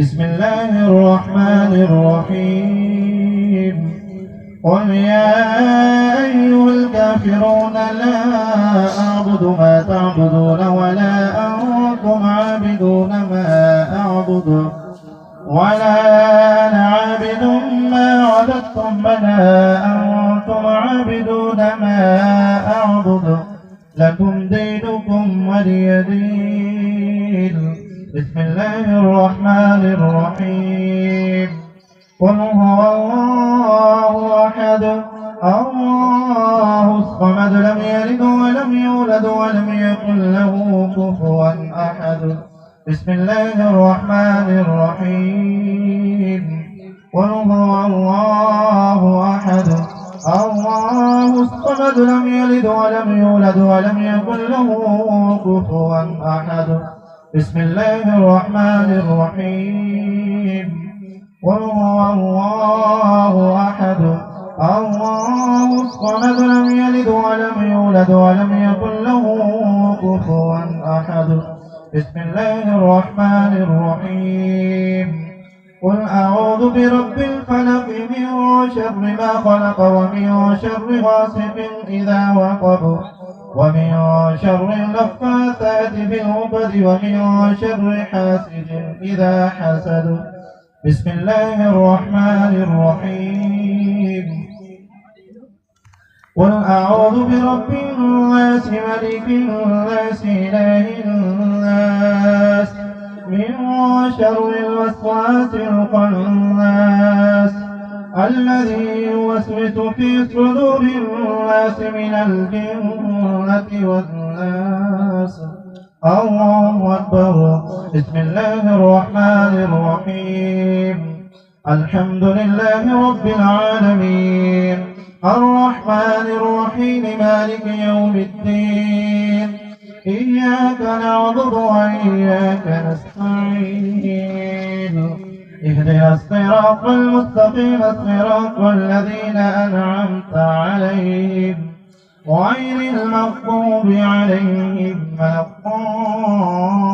بسم الله الرحمن الرحيم قل يا أيها الكافرون لا أعبد ما تعبدون ولا أنتم عابدون ما أعبد ولا أنا عابد ما عبدتم ولا أنتم عابدون ما أعبد لكم دينكم ولي دين. بسم الله الرحمن الرحيم قل هو الله أحد الله الصمد لم يلد ولم يولد ولم يكن له كفوا أحد. بسم الله الرحمن الرحيم قل هو الله أحد الله الصمد لم يلد ولم يولد ولم يكن له كفوا أحد. بسم الله الرحمن الرحيم قل هو الله أحد الله الصمد لم يلد ولم يولد ولم يكن له كفوا أحد. بسم الله الرحمن الرحيم قل أعوذ برب الفلق من شر ما خلق ومن شر غاسق إذا وقب ومن شر النفاثات في العقد ومن شر حاسد إذا حسد. بسم الله الرحمن الرحيم قل أعوذ برب الناس ملك الناس إله الناس من شر الوسواس الخناس الذي يوسوس في صدور الناس من الجنة والناس. الله أكبر. بسم الله الرحمن الرحيم الحمد لله رب العالمين الرحمن الرحيم مالك يوم الدين إياك نعبد وإياك نستعين اهدنا الصراط المستقيم صراط الذين أنعمت عليهم غير المغضوب عليهم ولا الضالين.